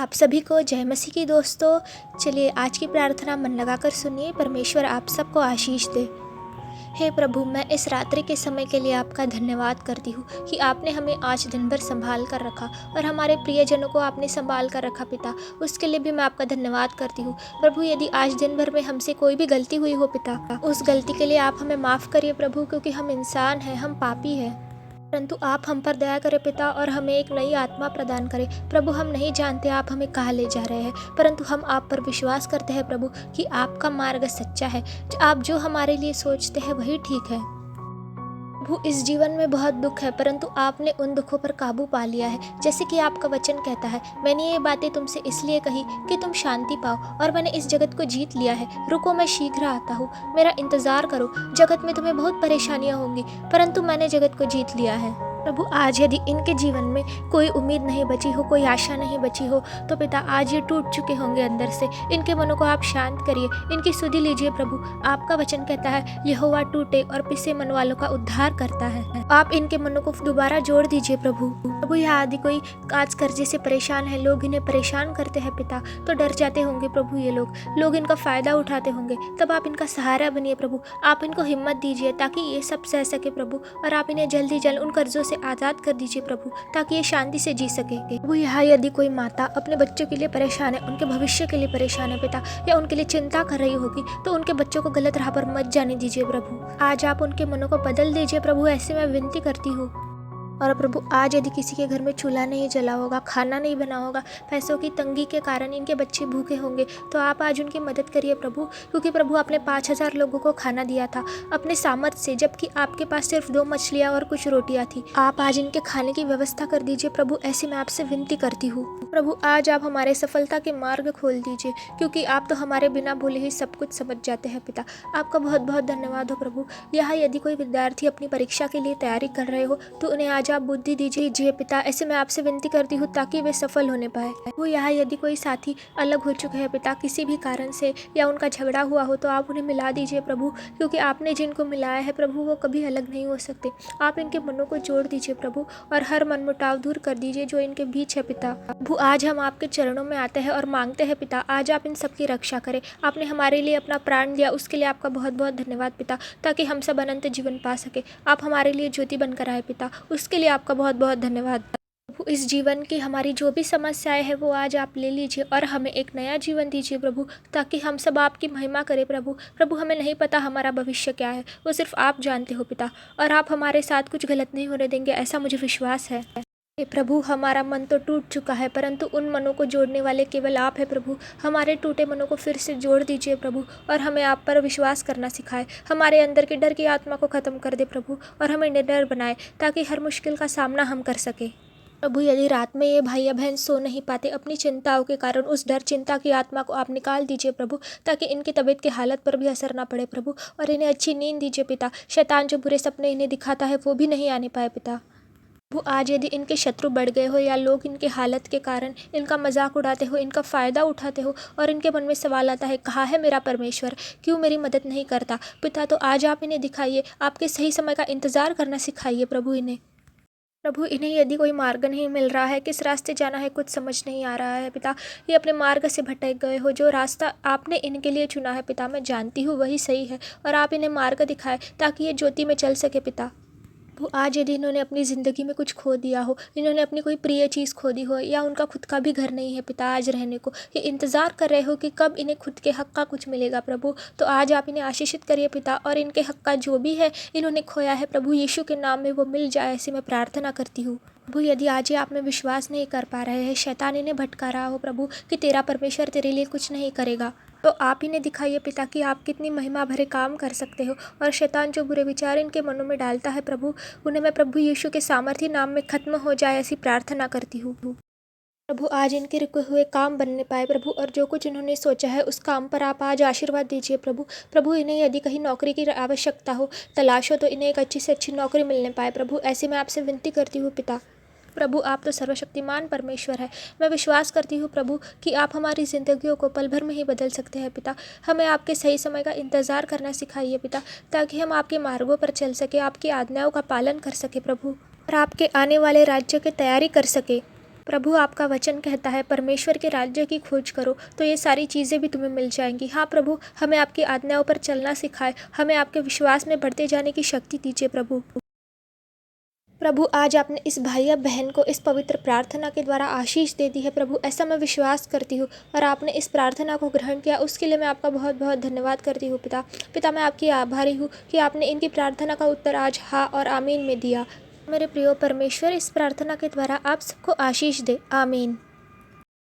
आप सभी को जय मसीह की दोस्तों। चलिए आज की प्रार्थना मन लगाकर सुनिए। परमेश्वर आप सबको आशीष दे। हे प्रभु, मैं इस रात्रि के समय के लिए आपका धन्यवाद करती हूँ कि आपने हमें आज दिन भर संभाल कर रखा और हमारे प्रियजनों को आपने संभाल कर रखा पिता। उसके लिए भी मैं आपका धन्यवाद करती हूँ प्रभु। यदि आज दिन भर में हमसे कोई भी गलती हुई हो पिता, उस गलती के लिए आप हमें माफ़ करिए प्रभु, क्योंकि हम इंसान हैं, हम पापी हैं। परंतु आप हम पर दया करें पिता और हमें एक नई आत्मा प्रदान करें प्रभु। हम नहीं जानते आप हमें कहाँ ले जा रहे हैं, परंतु हम आप पर विश्वास करते हैं प्रभु कि आपका मार्ग सच्चा है। आप जो हमारे लिए सोचते हैं वही ठीक है प्रभु। इस जीवन में बहुत दुख है, परंतु आपने उन दुखों पर काबू पा लिया है। जैसे कि आपका वचन कहता है, मैंने ये बातें तुमसे इसलिए कही कि तुम शांति पाओ, और मैंने इस जगत को जीत लिया है। रुको, मैं शीघ्र आता हूँ, मेरा इंतजार करो। जगत में तुम्हें बहुत परेशानियाँ होंगी, परंतु मैंने जगत को जीत लिया है प्रभु। आज यदि इनके जीवन में कोई उम्मीद नहीं बची हो, कोई आशा नहीं बची हो, तो पिता आज ये टूट चुके होंगे अंदर से। इनके मनों को आप शांत करिए, इनकी सुधि लीजिए प्रभु। आपका वचन कहता है, यहोवा टूटे और पिसे मन वालों का उद्धार करता है। आप इनके मनों को दोबारा जोड़ दीजिए प्रभु। प्रभु, यहाँ यदि कोई आज कर्जे से परेशान है, लोग इन्हें परेशान करते हैं पिता, तो डर जाते होंगे प्रभु। ये लोग इनका फायदा उठाते होंगे, तब आप इनका सहारा बनिए प्रभु। आप इनको हिम्मत दीजिए ताकि ये सब सह सके प्रभु, और आप इन्हें जल्दी जल्द उन कर्जों से आज़ाद कर दीजिए प्रभु, ताकि ये शांति से जी सके प्रभु। यहाँ यदि कोई माता अपने बच्चों के लिए परेशान है, उनके भविष्य के लिए परेशान है पिता, या उनके लिए चिंता कर रही होगी, तो उनके बच्चों को गलत राह पर मत जाने दीजिए प्रभु। आज आप उनके मनों को बदल दीजिए प्रभु, ऐसे मैं विनती करती हूँ। और प्रभु, आज यदि किसी के घर में चूल्हा नहीं जला होगा, खाना नहीं बना होगा, पैसों की तंगी के कारण इनके बच्चे भूखे होंगे, तो आप आज उनकी मदद करिए प्रभु। क्योंकि प्रभु, आपने 5,000 लोगों को खाना दिया था अपने सामर्थ्य से, जबकि आपके पास सिर्फ 2 मछलियाँ और कुछ रोटियाँ थी। आप आज इनके खाने की व्यवस्था कर दीजिए प्रभु, ऐसी मैं आपसे विनती करती हूँ प्रभु। आज आप हमारे सफलता के मार्ग खोल दीजिए, क्योंकि आप तो हमारे बिना बोले ही सब कुछ समझ जाते हैं पिता। आपका बहुत बहुत धन्यवाद हो प्रभु। यहाँ यदि कोई विद्यार्थी अपनी परीक्षा के लिए तैयारी कर रहे हो, तो उन्हें आज आप बुद्धि दीजिए पिता, ऐसे मैं आपसे विनती करती हूँ ताकि वे सफल होने पाए। वो यहाँ यदि कोई साथी अलग हो चुके हैं पिता किसी भी कारण से, या उनका झगड़ा हुआ हो, तो आप उन्हें मिला दीजिए प्रभु, क्योंकि आपने जिनको मिलाया है प्रभु वो कभी अलग नहीं हो सकते। आप इनके मनों को जोड़ दीजिए प्रभु, और हर मनमुटाव दूर कर दीजिए जो इनके बीच है पिता। प्रभु, आज हम आपके चरणों में आते हैं और मांगते हैं पिता, आज आप इन सबकी रक्षा करें। आपने हमारे लिए अपना प्राण दिया, उसके लिए आपका बहुत बहुत धन्यवाद पिता, ताकि हम सब अनंत जीवन पा सके। आप हमारे लिए ज्योति बनकर आए पिता, उसके लिए आपका बहुत बहुत धन्यवाद प्रभु। इस जीवन की हमारी जो भी समस्याएं हैं वो आज आप ले लीजिए और हमें एक नया जीवन दीजिए प्रभु, ताकि हम सब आपकी महिमा करें प्रभु। प्रभु, हमें नहीं पता हमारा भविष्य क्या है, वो सिर्फ आप जानते हो पिता, और आप हमारे साथ कुछ गलत नहीं होने देंगे, ऐसा मुझे विश्वास है। हे प्रभु, हमारा मन तो टूट चुका है, परंतु उन मनों को जोड़ने वाले केवल आप है प्रभु। हमारे टूटे मनों को फिर से जोड़ दीजिए प्रभु, और हमें आप पर विश्वास करना सिखाए। हमारे अंदर की डर की आत्मा को खत्म कर दे प्रभु, और हमें निडर बनाए, ताकि हर मुश्किल का सामना हम कर सके प्रभु। यदि रात में ये भाई या बहन सो नहीं पाते अपनी चिंताओं के कारण, उस डर चिंता की आत्मा को आप निकाल दीजिए प्रभु, ताकि इनकी तबीयत की हालत पर भी असर ना पड़े प्रभु, और इन्हें अच्छी नींद दीजिए पिता। शैतान जो बुरे सपने इन्हें दिखाता है वो भी नहीं आने पाए पिता। प्रभु, आज यदि इनके शत्रु बढ़ गए हो, या लोग इनके हालत के कारण इनका मजाक उड़ाते हो, इनका फ़ायदा उठाते हो, और इनके मन में सवाल आता है, कहाँ है मेरा परमेश्वर, क्यों मेरी मदद नहीं करता पिता, तो आज आप इन्हें दिखाइए, आपके सही समय का इंतज़ार करना सिखाइए प्रभु इन्हें। प्रभु, इन्हें यदि कोई मार्ग नहीं मिल रहा है, किस रास्ते जाना है कुछ समझ नहीं आ रहा है पिता, ये अपने मार्ग से भटक गए हो। जो रास्ता आपने इनके लिए चुना है पिता, मैं जानती हूँ वही सही है, और आप इन्हें मार्ग दिखाए ताकि ये ज्योति में चल सके पिता। वो आज यदि इन्होंने अपनी ज़िंदगी में कुछ खो दिया हो, इन्होंने अपनी कोई प्रिय चीज़ खो दी हो, या उनका खुद का भी घर नहीं है पिता आज रहने को, ये इंतज़ार कर रहे हो कि कब इन्हें खुद के हक़ का कुछ मिलेगा प्रभु, तो आज आप इन्हें आशीषित करिए पिता, और इनके हक़ का जो भी है इन्होंने खोया है प्रभु, यीशु के नाम में वो मिल जाए, ऐसी मैं प्रार्थना करती हूँ प्रभु। यदि आज ये आप में विश्वास नहीं कर पा रहे हैं, शैतान इन्हें भटका रहा हो प्रभु कि तेरा परमेश्वर तेरे लिए कुछ नहीं करेगा, तो आप इन्हें दिखाइए पिता कि आप कितनी महिमा भरे काम कर सकते हो, और शैतान जो बुरे विचार इनके मनों में डालता है प्रभु, उन्हें मैं प्रभु यीशु के सामर्थी नाम में खत्म हो जाए, ऐसी प्रार्थना करती हूँ प्रभु। आज इनके रुके हुए काम बनने पाए प्रभु, और जो कुछ इन्होंने सोचा है उस काम पर आप आज आशीर्वाद दीजिए प्रभु। प्रभु, इन्हें यदि कहीं नौकरी की आवश्यकता हो, तलाश हो, तो इन्हें एक अच्छी से अच्छी नौकरी मिलने पाए प्रभु, ऐसे मैं आपसे विनती करती हूँ पिता। प्रभु, आप तो सर्वशक्तिमान परमेश्वर है, मैं विश्वास करती हूँ प्रभु कि आप हमारी ज़िंदगियों को पल भर में ही बदल सकते हैं पिता। हमें आपके सही समय का इंतज़ार करना सिखाइए पिता, ताकि हम आपके मार्गों पर चल सके, आपकी आज्ञाओं का पालन कर सके प्रभु, और आपके आने वाले राज्य की तैयारी कर सके प्रभु आपका वचन कहता है परमेश्वर के राज्य की खोज करो तो ये सारी चीज़ें भी तुम्हें मिल जाएंगी। हाँ प्रभु, हमें आपकी आज्ञाओं पर चलना सिखाए, हमें आपके विश्वास में बढ़ते जाने की शक्ति दीजिए प्रभु। प्रभु, आज आपने इस भाई या बहन को इस पवित्र प्रार्थना के द्वारा आशीष दे दी है प्रभु, ऐसा मैं विश्वास करती हूँ। और आपने इस प्रार्थना को ग्रहण किया, उसके लिए मैं आपका बहुत बहुत धन्यवाद करती हूँ पिता, मैं आपकी आभारी हूँ कि आपने इनकी प्रार्थना का उत्तर आज हाँ और आमीन में दिया। मेरे प्रियो परमेश्वर इस प्रार्थना के द्वारा आप सबको आशीष दे। आमीन।